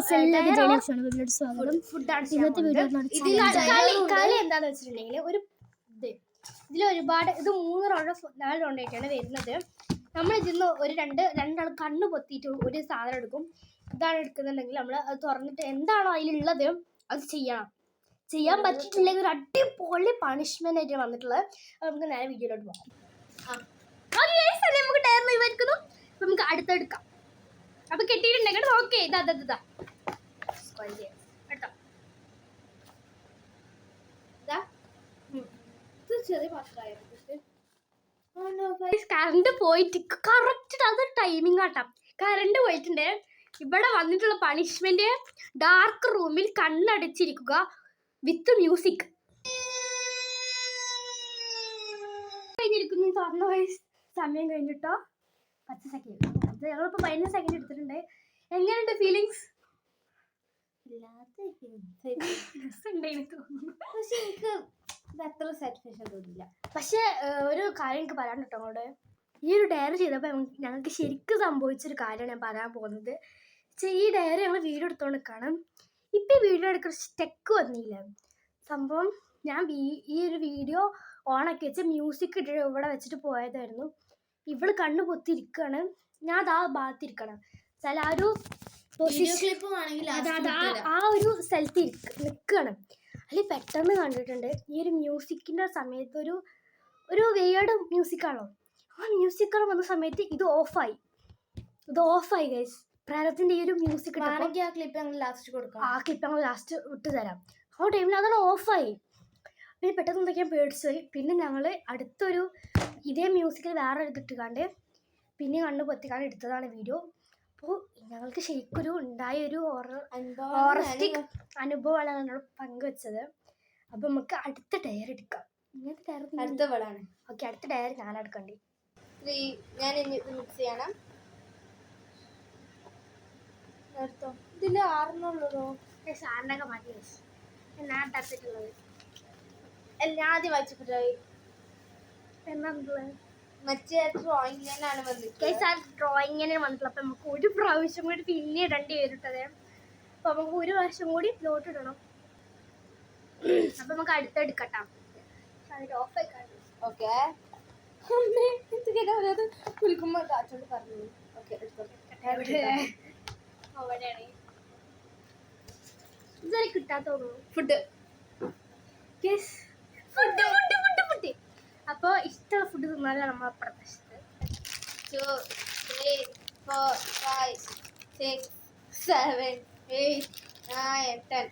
ഇന്നത്തെ വീഡിയോ കളി എന്താന്ന് വെച്ചിട്ടുണ്ടെങ്കിൽ ഇതിലൊരുപാട് ഇത് 3 റൗണ്ട് 4 റൗണ്ട് ആയിട്ടാണ് വരുന്നത്. നമ്മൾ ഇതിന്ന് ഒരു രണ്ടാൾ കണ്ണ് പൊത്തിയിട്ട് ഒരു സാധനം എടുക്കും. ഇതാണ് എടുക്കുന്നുണ്ടെങ്കിൽ നമ്മൾ അത് തുറന്നിട്ട് എന്താണോ അതിലുള്ളത് അത് ചെയ്യാൻ പറ്റിയിട്ടില്ലെങ്കിൽ ഒരു അടിപൊളി പണിഷ്മെന്റ് ആയിട്ട് വന്നിട്ടുള്ളത്. നമുക്ക് നേരെ വീഡിയോയിലോട്ട് പോകാം. നമുക്ക് ടയർ ഒഴിവായിരിക്കുന്നു. നമുക്ക് അടുത്തെടുക്കാം. അപ്പൊ കെട്ടിയിട്ടുണ്ടെങ്കിൽ ഓക്കെ ഇതാ എടുത്തോ. കറണ്ട് പോയിട്ട് കറക്റ്റ് അത് ടൈമിംഗ് ആട്ടാം. കറണ്ട് പോയിട്ടുണ്ട്. ഇവിടെ വന്നിട്ടുള്ള പണിഷ്മെന്റ് ഡാർക്ക് റൂമിൽ കണ്ണടച്ചിരിക്കുക വിത്ത് മ്യൂസിക്. കഴിഞ്ഞിരിക്കുന്നു. തുറന്ന സമയം കഴിഞ്ഞിട്ടോ 10 സെക്കൻഡ്. ഞങ്ങളിപ്പോ 15 സെക്കൻഡ് എടുത്തിട്ടുണ്ട്. എങ്ങനെയുണ്ട് ഫീലിങ്സ്? പക്ഷെ ഒരു കാര്യം എനിക്ക് പറയാൻ കേട്ടോ അങ്ങോട്ട്. ഈ ഒരു ഡയറി ചെയ്തപ്പോൾ ഞങ്ങൾക്ക് ശരിക്കും സംഭവിച്ചൊരു കാര്യമാണ് ഞാൻ പറയാൻ പോകുന്നത്. ഈ ഡയറി ഞങ്ങൾ വീഡിയോ എടുത്തോണ്ട് നിൽക്കണം. ഇപ്പം ഈ വീഡിയോ എടുക്കുന്ന സ്റ്റെക്ക് വന്നില്ല സംഭവം. ഞാൻ ഈ ഒരു വീഡിയോ ഓണാക്കി വെച്ച് മ്യൂസിക് ഇട്ടിട്ട് ഇവിടെ വെച്ചിട്ട് പോയതായിരുന്നു. ഇവള് കണ്ണു പൊത്തിരിക്കുകയാണ്. ഞാൻ അത് ആ ഭാഗത്തിരിക്കണം. ചില ആ ഒരു ആ ഒരു സ്ഥലത്ത് നിൽക്കുകയാണ്. അതിൽ പെട്ടെന്ന് കണ്ടിട്ടുണ്ട് ഈ ഒരു മ്യൂസിക്കിൻ്റെ സമയത്ത് ഒരു വേർഡ് മ്യൂസിക്കാണോ, ആ മ്യൂസിക്കാണ് വന്ന സമയത്ത് ഇത് ഓഫായി ഗൈസ്. പ്രേതത്തിൻ്റെ ഈ ഒരു മ്യൂസിക് ആ ക്ലിപ്പ് ഞങ്ങൾ ലാസ്റ്റ് വിട്ടു തരാം. ആ ടൈമിൽ അതാണ് ഓഫായി. പിന്നെ പെട്ടെന്ന് എന്തൊക്കെയാ പേടിച്ചുപോയി. പിന്നെ ഞങ്ങൾ അടുത്തൊരു ഇതേ മ്യൂസിക്കിൽ വേറെ എടുത്തിട്ടാണ്ട് പിന്നെ കണ്ണു പൊത്തിക്കാണ്ട് എടുത്തതാണ് വീഡിയോ. അപ്പോൾ ഞങ്ങൾക്ക് ശരിക്കൊരു ഉണ്ടായൊരു ഹോറസ്റ്റിക് അനുഭവമാണ് ഞങ്ങൾ പങ്കുവെച്ചത്. അപ്പോൾ നമുക്ക് അടുത്ത ടയർ എടുക്കാം. ഇങ്ങനത്തെ ടയർ ഓക്കെ, അടുത്ത ടയർ ഞാൻ എടുക്കണ്ടേ. ഞാൻ മിക്സ് ചെയ്യണം. ഇതില് 6 സാറിനൊക്കെ മാറ്റി ഞാൻ തട്ടിട്ടുള്ളത് എല്ലാം ആദ്യം വായിച്ചിട്ടായി. എന്താണുള്ളത്? മറ്റേ ഡ്രോയിങ്ങിനാണ് ഡ്രോയിങ്ങിന് വന്നിട്ടുള്ളത്. അപ്പം നമുക്ക് ഒരു പ്രാവശ്യം കൂടി പിന്നെ ഇടേണ്ടി വരിട്ടത്. അപ്പം നമുക്ക് ഒരു പ്രാവശ്യം കൂടി ലോട്ട് ഇടണം. അപ്പം നമുക്ക് അടുത്തെടുക്കട്ടാം. അതിൻ്റെ ഓഫായി ഓക്കെ. കുളിക്കുമ്പോൾ കാച്ചോണ്ട് പറഞ്ഞു. ഓക്കെ, അവിടെയാണ് ഇതുവരെ കിട്ടാത്തോളൂ ഫുഡ്. അപ്പോൾ ഇഷ്ടമുള്ള ഫുഡ് തിന്നാലും നമ്മളെ പ്രദേശത്ത് 2 3 4 5 6 7 8 9 10.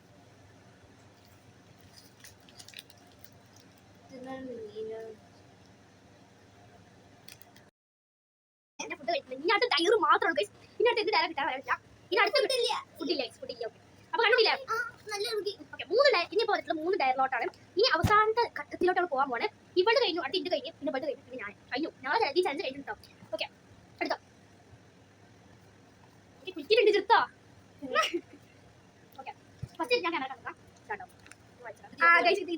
ഫുഡ് കഴിക്കുന്നത് ഇനി അടുത്ത ടയർ മാത്രമാണ് ഗൈസ്. ഇനി അടുത്ത് ടയർ കിട്ടാൻ പറ്റില്ല. ഇനി അടുത്ത ഫുഡില്ല. ഓക്കെ, അപ്പൊ കണ്ടില്ലേ? ഓക്കെ, 3 ടയർ ഇനി പോയിട്ടുള്ള 3 ടയറിലോട്ടാണ്. ഇനി അവസാനത്തെ ഘട്ടത്തിലോട്ടാണ് പോകാൻ പോണേ. ഇവിടെ കഴിഞ്ഞു, അടുത്ത് ഇത് കഴിഞ്ഞു, പിന്നെ ബഡ് കഴിഞ്ഞു, പിന്നെ ഞാൻ കഴിഞ്ഞു. ഞങ്ങൾ ഈ ചാൻസ് കഴിഞ്ഞിട്ടോ. ഓക്കെ, എടുത്തോ. കുറ്റിട്ടുണ്ട് ചെറുത്തോ. ഓക്കെ, ഫസ്റ്റ് ഞാൻ ക്യാമറ കാണാം കേട്ടോ.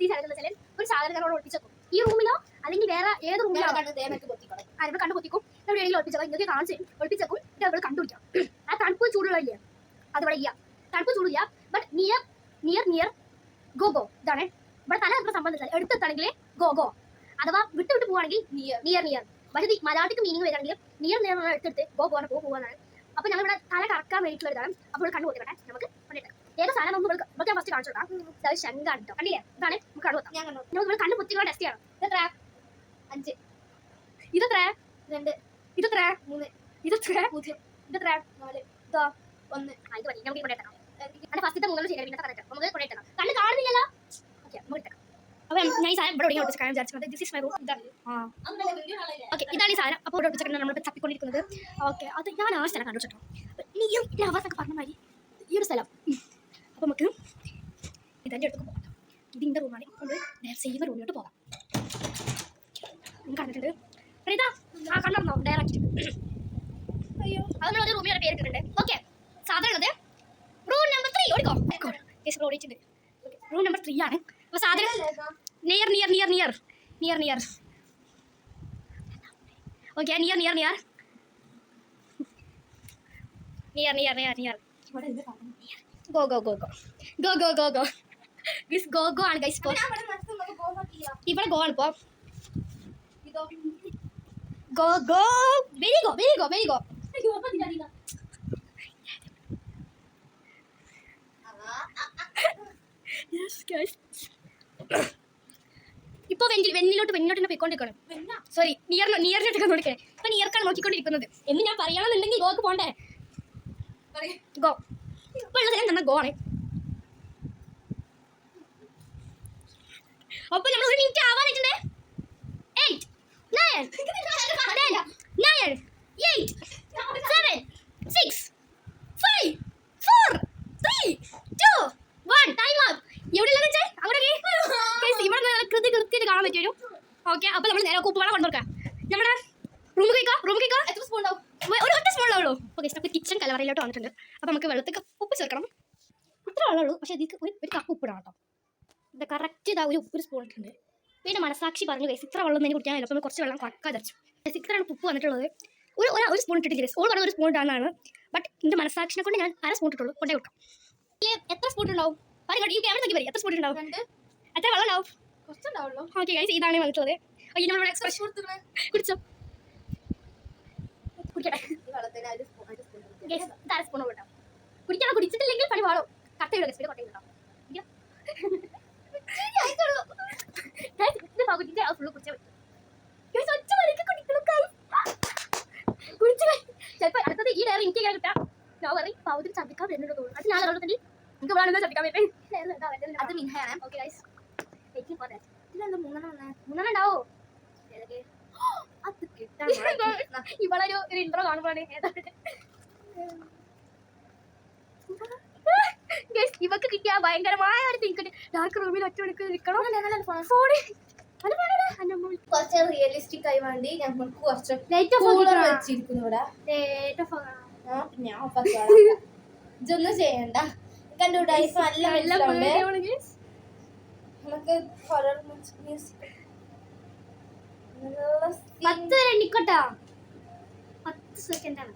ഈ സാധനം വെച്ചാൽ ഒരു സാധനം ഒളിപ്പിച്ചേക്കും ഈ റൂമിലോ അല്ലെങ്കിൽ വേറെ ഏത് റൂമിലോ ഇവിടെ കണ്ടു പൊത്തിക്കും. എവിടെയെങ്കിലും ഒളിപ്പിച്ചേക്കും. ഇതൊക്കെ കാണിച്ച് ഒളിപ്പിച്ചേക്കും. ഇത് ഇവിടെ കണ്ടുപിടിക്കാം. ആ തണുപ്പ് ചൂടുള്ളല്ലേ അത് ഇവിടെ ഇല്ല. തണുപ്പ് ചൂടില്ല. ബട്ട് നിയർ ഗോ ഇതാണ് ഇവിടെ തല എത്ര സംബന്ധം വെച്ചാൽ എടുത്തെത്താണെങ്കിൽ ഗോ അഥവാ വിട്ട് പോവുകയാണെങ്കിൽ നിയർ. പക്ഷേ മലയാളത്തിക്ക് മീനിങ് വരികയാണെങ്കിൽ നിയർ എടുത്തെടുത്ത് പോകാനാണ്. അപ്പോൾ ഞങ്ങൾ ഇവിടെ തല കറക്കാൻ വേണ്ടിയിട്ടുള്ള ഇതാണ്. അപ്പോൾ കണ്ണു പൊത്തിക്കട്ടെ. നമുക്ക് പണിയെടുക്കാം. ഏത് സാധനം നമുക്ക് ഇവിടെ ഫസ്റ്റ് കാണിച്ചു കൊടുക്കാം. അത് ശങ്കാണ് കേട്ടോ. കണ്ടില്ലേ? ഇതാണ് നമുക്ക് കണ്ണു പൊത്താം. നമുക്ക് കണ്ണു പൊത്തിക്കാൻ ടെസ്റ്റ് ചെയ്യണം. ഇതെത്ര? 5. ഇതെത്ര? 2. ഇതെത്ര? 3. ഇതെത്ര? 0. ഇതെത്ര? 4. ഇതോ 1. ഇത് മതി. നമുക്ക് കൊണ്ടിട്ടാം. അങ്ങനെ ഫസ്റ്റത്തെ 3 ശരിയാണ്. പിന്നെ കറക്റ്റ് നമുക്ക് കൊണ്ടിട്ടാം. കണ്ണ് കാണുന്നില്ലല്ലോ. ഓക്കെ, നമുക്ക് ഇട്ടാം. അപ്പോൾ ഞാൻ ഈ സാധനം ഇവിടെ ഒടിക്കാൻ ഒളിപ്പിച്ച് വിചാരിച്ചത്. This is my room. ഇതാണ്. ഓക്കെ, ഇതാണ് ഈ സാധനം. അപ്പോൾ ഇവിടെ ഒളിപ്പിച്ചാണ് നമ്മൾ തപ്പിക്കൊണ്ടിരിക്കുന്നത്. ഓക്കെ, അത് ഞാൻ ആ സ്ഥലം കണ്ടു കേട്ടോ. ഈ അവസ്ഥയൊക്കെ പറഞ്ഞ മാതിരി ഈ ഒരു സ്ഥലം. അപ്പോൾ നമുക്ക് ഇതെൻ്റെ അടുത്ത് പോകാം. ഇതിൻ്റെ റൂമാണ്. കൊണ്ട് സേവ് റൂമിലോട്ട് പോകാം. കണ്ടിട്ടുണ്ട്. ഇതാ ആ കണ്ടോ ഡയറക്റ്റ്. അയ്യോ, അത് നമ്മളൊരു റൂമിൽ പേരിട്ടിട്ടുണ്ട്. ഓക്കെ, സാധനം ഉള്ളത് റൂം നമ്പർ 3. ഓടിക്കോ ഓടിയിട്ടുണ്ട്. റൂം നമ്പർ 3 ആണ്. അപ്പോൾ സാധനം near okay, near go go go go go go go go guys go go ആണ് ഗൈസ്. ഇവിടെ ഗോ ആണ് ഇപ്പോ. Go go very go very go very go. ഇപ്പൊ വെന്നിലോട്ട് പോയിക്കൊണ്ടിരിക്കണം. സോറി നിയറിനോട്ടൊക്കെ നോക്കിക്കേ. ഇപ്പൊ നിയർക്കാണ് നോക്കിക്കൊണ്ടിരിക്കുന്നത് എന്ന് ഞാൻ പറയണമെന്നുണ്ടെങ്കിൽ ഗോക്ക് പോണ്ടേ. ഗോ ഇപ്പൊ ഉള്ള സ്ഥലം തന്നെ ഗോ ആണ്. അപ്പൊ നമ്മൾ 1 മിനിറ്റ് ആവാനായിട്ടുണ്ട്. 8 9 10 9 8 7 6 5 4 3 2 1 time up. എവിടെയുള്ള വെച്ചാൽ അവിടെ ഇവിടെ കൃത്യമായിട്ട് കാണാൻ പറ്റും. ഓക്കെ, അപ്പൊ നമ്മൾ നേരെ ഉപ്പുവെള്ളം കൊണ്ടുവരാം. നമ്മുടെ റൂമിൽ കഴിക്കാം. എത്ര സ്പൂൺ ഉണ്ടാവും? ഒറ്റ സ്പൂണുള്ളൂ. ഓക്കെ, നമുക്ക് കിച്ചൺ കലവറയിലോട്ട് വന്നിട്ടുണ്ട്. അപ്പൊ നമുക്ക് വെള്ളത്തിൽ ഉപ്പ് ചേർക്കണം. ഇത്ര വെള്ളമുള്ളൂ, പക്ഷെ ഇതിക്ക് ഒരു കപ്പ് ഉപ്പിടാം കേട്ടോ. ഇത് കറക്റ്റ് ഇതാ ഒരു സ്പൂൺ ഇട്ടുണ്ട്. പിന്നെ മനസാക്ഷി പറഞ്ഞു ഗൈസ് ഇത്ര വെള്ളം തന്നെ കുടിക്കാൻ. അപ്പോൾ കുറച്ച് വെള്ളം കുറക്കാൻ തരച്ചു. ഇത്രയാണ് ഉപ്പ് വന്നിട്ടുള്ളത്. ഒരു സ്പൂൺ ഇട്ടിട്ടില്ല. ഓൾ പറഞ്ഞ ഒരു സ്പൂൺ ഇട്ടാണ്. ബട്ട് എൻ്റെ മനസാക്ഷിനെ കൊണ്ട് ഞാൻ 1/2 സ്പൂൺ ഇട്ടുള്ളൂ. കൊണ്ടേ കൊടുക്കാം. എത്ര സ്പൂൺ ഉണ്ടാവും? ഈ ക്യാമറ നോക്കി പറയും എത്ര സ്പൂൺ ഉണ്ടാവും? എത്ര വെള്ളം ഉണ്ടാവും? കുറച്ചുണ്ടാവുള്ളൂ. ഓക്കെ ഗൈസ്, ഇതാണ് വന്നിട്ടുള്ളത്. നമ്മളിവിടെ എക്സ്പ്രഷൻ കുടിച്ചോ. കുടിക്കട്ടെ. 1/2 സ്പൂൺ കൂട്ടാം. കുടിക്കണം. കുടിച്ചിട്ടില്ലെങ്കിൽ പണി പാടും. കട്ടയിടും. ഗസ്റ്റിൽ കൊട്ടയും കേട്ടോ. ചിലപ്പോൾ അടുത്തത് ഈ ഡയറി എനിക്ക് കിട്ടാം. ഞാൻ പറയും പൗതിരി ചതിക്കാൻ വരുന്നുണ്ടോ തോന്നുന്നു. അത് ഞാൻ അറിയുന്നത് നിങ്ങൾക്ക് വേണമെന്ന് ചതിക്കാൻ പറ്റും. അത് മിൻഹയാണ്. ഓക്കെ ഗൈസ്, ഇതിലെന്താ 3 ഉണ്ടാവോ? അത് കിട്ടാൻ ഇവളൊരു ഇൻട്രോ കാണുമ്പോഴാണ് ഇവക്ക് കിട്ടിയ ഭയങ്കരമായ ഒരു തിങ്ക്. ഡാർക്ക് റൂമിൽ ഒറ്റ മണിക്കൂർ നിൽക്കണം. കുറച്ച് റിയലിസ്റ്റിക് ആയി വേണ്ടി ഞങ്ങൾക്ക് കുറച്ച് വെച്ചിരിക്കുന്നു ഇവിടെ. ഞാൻ ഇതൊന്നും ചെയ്യണ്ട. കണ്ടുകൂടാ, നല്ല നമുക്ക് ഹൊറർ മ്യൂസിക് 10 വരെ എണ്ണിക്കോട്ടാ. 10 സെക്കൻഡാണ്.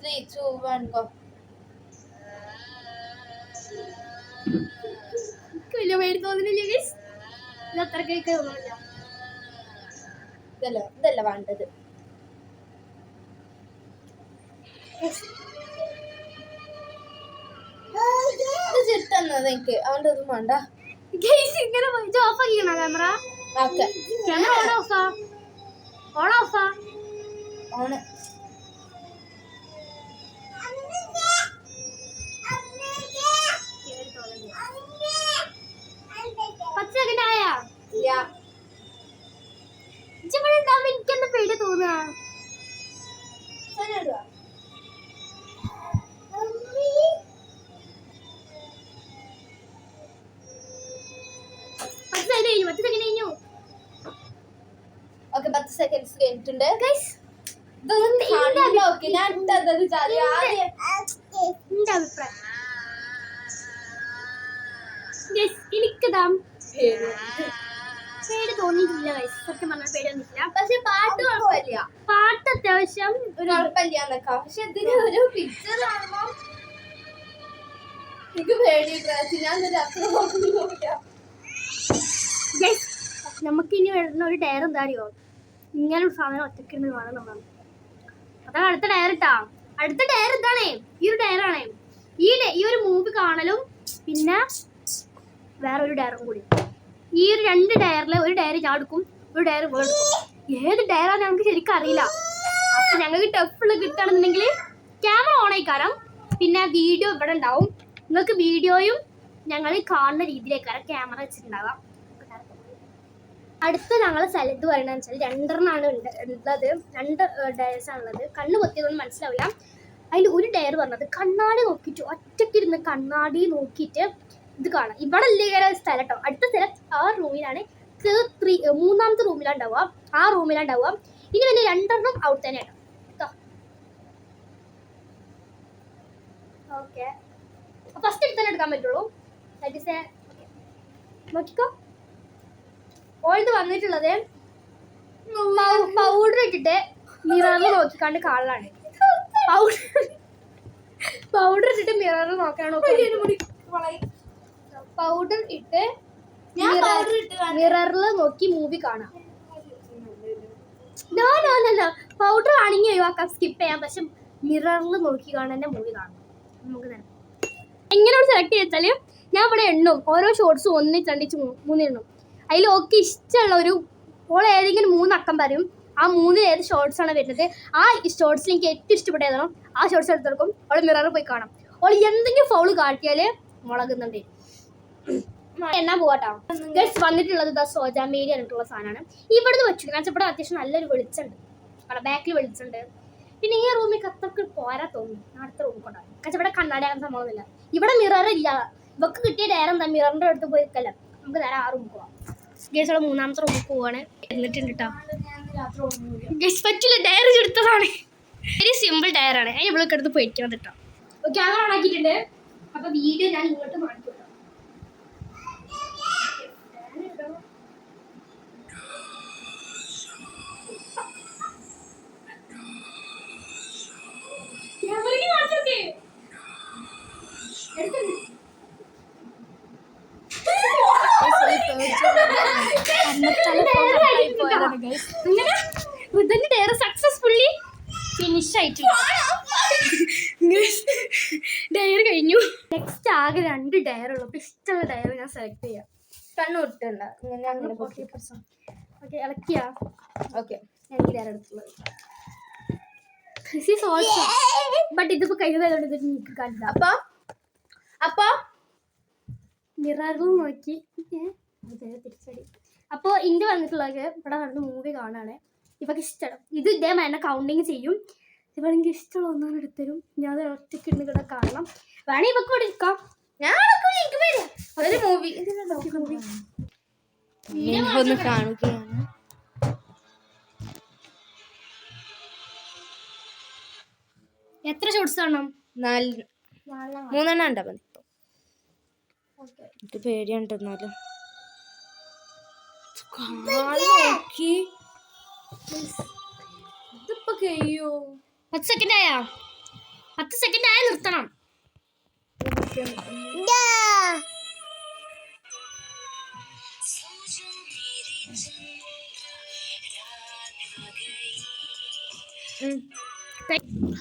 3 2 1 ഗോ. വലിയ പേടി തോന്നുന്നില്ല ഗൈസ്. ഇത് അത്ര കേൾക്കാൻ തോന്നുന്നില്ല. ഇതല്ല വേണ്ടത്. ചിട്ടുന്നത് എനിക്ക് അവൻ്റെ ഒന്നും വേണ്ട. ഇങ്ങനെ ഓഫ് ആക്കിക്കണോ ക്യാമറ? ഓക്കെ, ക്യാമറ ഓൺ ഓഫാ? ഓണ്. 10 സെക്കൻഡ് ആയാ? ഇല്ല. എനിക്കെന്താ പേടി തോന്നുക? ഓക്കെ, 10 സെക്കൻഡ്സ് കഴിഞ്ഞിട്ടുണ്ട്. ഇതൊന്നും കാണില്ല. ഓക്കെ, ഞാൻ എനിക്കതാ പേടി തോന്നിയിട്ടില്ല ഗൈസ്. സത്യം പറഞ്ഞാൽ പേടി തോന്നിയിട്ടില്ല. പക്ഷെ പാട്ട് കുഴപ്പമില്ല. പാട്ട് അത്യാവശ്യം ഒരു കുഴപ്പമില്ല. പക്ഷെ ഇതിന് ഒരു പിക്ചർ കാണുമ്പോ എനിക്ക് പേടി. ഞാൻ നമുക്ക് ഇനി വരുന്ന ഒരു ഡയർ എന്താ അറിയോ? ഇങ്ങനെ ഒരു സാധനം ഒറ്റയ്ക്കിരുന്ന് വേണം നമ്മൾ. അതാണ് അടുത്ത ഡയർ ഇട്ടാ. അടുത്ത ഡയർ ഇതാണേ. ഈ ഒരു ഡയറാണേ. ഈ ഒരു മൂവി കാണലും പിന്നെ വേറൊരു ഡയറും കൂടി. ഈ ഒരു 2 ഡയറിൽ ഒരു ഡയർ ഞാൻ എടുക്കും, ഒരു ഡയർ വേർക്കും. ഏത് ഡയറാന്ന് ഞങ്ങൾക്ക് ശരിക്കും അറിയില്ല. അപ്പൊ ഞങ്ങൾക്ക് ടഫുള്ള കിട്ടുകയാണെന്നുണ്ടെങ്കിൽ ക്യാമറ ഓൺ ആയി കാരണം പിന്നെ വീഡിയോ ഇവിടെ ഉണ്ടാവും. നിങ്ങൾക്ക് വീഡിയോയും ഞങ്ങൾ കാണുന്ന രീതിയിലേക്കാരം ക്യാമറ വെച്ചിട്ടുണ്ടാവാം. അടുത്ത ഞങ്ങൾ സ്ഥലത്ത് പറയുന്നത് വെച്ചാൽ 2 ഉള്ളത്. 2 ഡയർസാണുള്ളത്. കണ്ണ് പൊത്തിയതൊന്നും മനസ്സിലാവില്ല. അതിൽ ഒരു ഡയർ പറഞ്ഞത് കണ്ണാടി നോക്കിയിട്ട് ഒറ്റയ്ക്കിരുന്ന് കണ്ണാടി നോക്കിയിട്ട് ഇത് കാണാം. ഇവിടെ അല്ലേ സ്ഥലം കേട്ടോ. അടുത്ത സ്ഥലം ആ റൂമിലാണ്. 3ാമത്തെ റൂമിലാണ് ഉണ്ടാവുക. ആ റൂമിലാണ് ഉണ്ടാവുക. ഇനി പിന്നെ 2 അവിടെ തന്നെയാണ് കേട്ടോ. ഓക്കെ, ഫസ്റ്റ് എടുത്ത് തന്നെ എടുക്കാൻ പറ്റുള്ളൂ. നോക്കിക്കോ. ഓൾത് വന്നിട്ടുള്ളത് പൗഡർ ഇട്ടിട്ട് മിററിൽ നോക്കിക്കാണ്ട് കാണലാണ്. പൗഡർ ഇട്ടിട്ട് മിറർ നോക്കാണോ? പൗഡർ ഇട്ട് മിററിൽ നോക്കി മൂവി കാണാം. പൗഡർ ആണെങ്കിൽ ഒഴിവാക്കാം, സ്കിപ്പ് ചെയ്യാം. പക്ഷെ മിററിൽ നോക്കി കാണാൻ മൂവി കാണാം. നമുക്ക് തന്നെ എങ്ങനെയാണ് സെലക്ട് ചെയ്താൽ ഞാൻ ഇവിടെ എണ്ണും, ഓരോ ഷോർട്സും 1, 2, 3 എണ്ണും. അതിൽ ഓക്കെ ഇഷ്ടമുള്ള ഒരു ഓൾ ഏതെങ്കിലും 3 അക്കം പറയും. ആ 3 ഏത് ഷോർട്സ് ആണ് വരുന്നത്, ആ ഷോർട്സിൽ എനിക്ക് ഏറ്റവും ഇഷ്ടപ്പെട്ട ഏതാണോ ആ ഷോർട്സ് എടുത്തെടുക്കും. അവൾ മിററിൽ പോയി കാണാം. അവൾ എന്തെങ്കിലും ഫൗള് കാട്ടിയാൽ മുളകുന്നുണ്ട്. എണ്ണാൻ പോവാട്ടോ. ഗൈസ് വന്നിട്ടുള്ളത് സോജാമേരി പറഞ്ഞിട്ടുള്ള സാധനമാണ്. ഇവിടുന്ന് വെച്ചിട്ട് ഇവിടെ അത്യാവശ്യം നല്ലൊരു വെളിച്ചുണ്ട്, അവിടെ ബാക്കിൽ വെളിച്ചുണ്ട്. പിന്നെ ഈ റൂമിൽ അത്രക്ക് പോരാ തോന്നുന്നു. അടുത്ത റൂമിൽ കൊണ്ടാകും. പക്ഷെ ഇവിടെ കണ്ണാടി അങ്ങനെ സംഭവമൊന്നുമില്ല. ഇവിടെ മിറർ ഇല്ല. ഇവക്ക് കിട്ടിയ ഡയർ എന്താ, മിററിൻ്റെ അടുത്ത് പോയി നിൽക്കല്ല. നമുക്ക് നേരെ ആ റൂമിൽ പോവാം. ഗേസ് അവിടെ 3ാമത്തെ റൂമിൽ പോവാണ്. എന്നിട്ടുണ്ട് കേട്ടോ. ഗേസ് പറ്റില്ല, ഡയർ എടുത്തതാണ്. വെരി സിമ്പിൾ ഡയറാണ്. ഞാൻ ഇവളൊക്കെ അടുത്ത് പോയിരിക്കുന്നത് കേട്ടോ. ഓക്കെ, അങ്ങനെ ഉണ്ടാക്കിയിട്ടുണ്ട്. അപ്പൊ വീഡിയോ ഞാൻ ഇങ്ങോട്ട് മാറ്റി കേട്ടോ. സക്സസ്ഫുള്ളി ഫിനിഷ് ആയിട്ടുണ്ട്. ഡയർ കഴിഞ്ഞു. നെക്സ്റ്റ് ആകെ 2 ഡയറുള്ളൂ. അപ്പൊ ഇഷ്ടമുള്ള ഡയർ ഞാൻ സെലക്ട് ചെയ്യാം. കണ്ണു വിട്ടല്ല ഓക്കെ ഇളക്കിയാ. ഓക്കെ, എനിക്ക് ഡയർ എടുത്തുള്ളത്. ബട്ട് ഇതിപ്പോ കഴിഞ്ഞതുകൊണ്ട് ഇത് എനിക്ക് കണ്ട. അപ്പൊ മിററിൽ നോക്കി തിരിച്ചടി. അപ്പോൾ ഇന്റെ വന്നിട്ടുള്ളത് ഇവിടെ നടന്ന് മൂവി കാണാണ്. ഇവക്ക് ഇഷ്ടം ഇത്. ഇതേമാതിരി എന്നെ കൗണ്ടിങ് ചെയ്യും. ഇവളെനിക്ക് ഇഷ്ടമുള്ള ഒന്നാണ് എടുത്തരും. ഞാൻ ഒറ്റയ്ക്ക് ഇന്ന് ഇവിടെ കാണണം. വേണേ ഇവക്ക് ഇവിടെ ഇരിക്കാം. ഞാൻ മൂവി ഒന്ന് കാണുകയാണ്. എത്ര ഷോട്ട്സ് കാണണം? 4 3 ഉണ്ടാ മതി. ഇത് പേടിയുണ്ടെന്നാലും ഇതിപ്പോ കഴിയോ? 10 സെക്കൻഡ് ആയാ? 10 സെക്കൻഡ് ആയാൽ നിർത്തണം.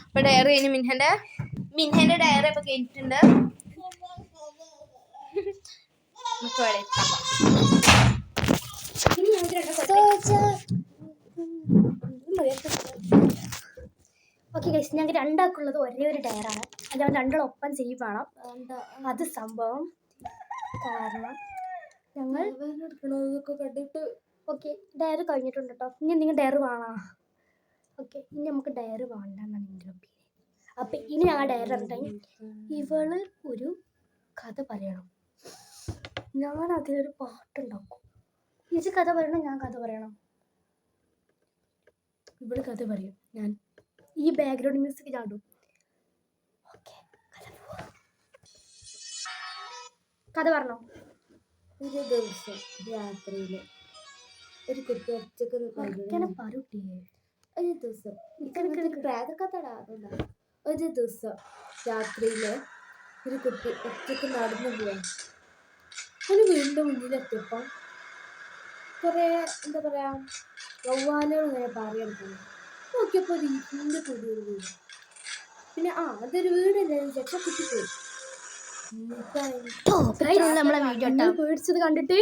ഇപ്പൊ ഡയറി കഴിഞ്ഞു. മിൻഹന്റെ ഡയറി ഇപ്പൊ കഴിഞ്ഞിട്ടുണ്ട്. ഓക്കെ ഗൈസ്, ഞങ്ങൾക്ക് 2 ആൾക്കുള്ളത് ഒരേ ഒരു ഡയറാണ്. അത് 2 ഒപ്പം ചെയ്യും വേണം. അത് സംഭവം കാരണം ഞങ്ങൾ കണ്ടിട്ട് ഓക്കെ ഡയർ കഴിഞ്ഞിട്ടുണ്ട് കേട്ടോ. ഇനി എന്തെങ്കിലും ഡയർ വേണോ? ഓക്കെ, ഇനി നമുക്ക് ഡയർ വേണ്ടെന്നാണ് എൻ്റെ ഒപ്പീനിയൻ. അപ്പം ഇനി ഞങ്ങൾ ഡയർ ഉണ്ടെങ്കിൽ ഇവള് ഒരു കഥ പറയണം. ഞാൻ അതിലൊരു പാട്ടുണ്ടാക്കും. ഇത് കഥ പറയണം, ഞാൻ കഥ പറയണം. ഇവള് കഥ പറയും, ഞാൻ ഈ ബാക്ക്ഗ്രൗണ്ട് മ്യൂസിക് ചാടും. ഓക്കെ, കഥ പറഞ്ഞോ. ഒരു ദിവസം രാത്രിയില് ഒരു കുട്ടി ഒറ്റക്ക് പറൂട്ടിയേ. ഒരു ദിവസം ഒരു ദിവസം രാത്രിയില് ഒരു കുട്ടി ഒറ്റക്ക് നടന്നു പോവാൻ. ഒരു വീടിൻ്റെ മുന്നിലെത്തിയപ്പം കുറേ എന്താ പറയാ വവ്വാലുകൾ ഇങ്ങനെ പാറിയെടുക്കുന്നു. നോക്കിയപ്പോൾ ഒരു ഇരുണ്ട് കൂടിയൊരു വീട്. പിന്നെ അതൊരു വീടല്ലേ ചേട്ടാ, കുട്ടിപ്പോയി. നമ്മളെ വീഡിയോ പേടിച്ചത് കണ്ടിട്ട്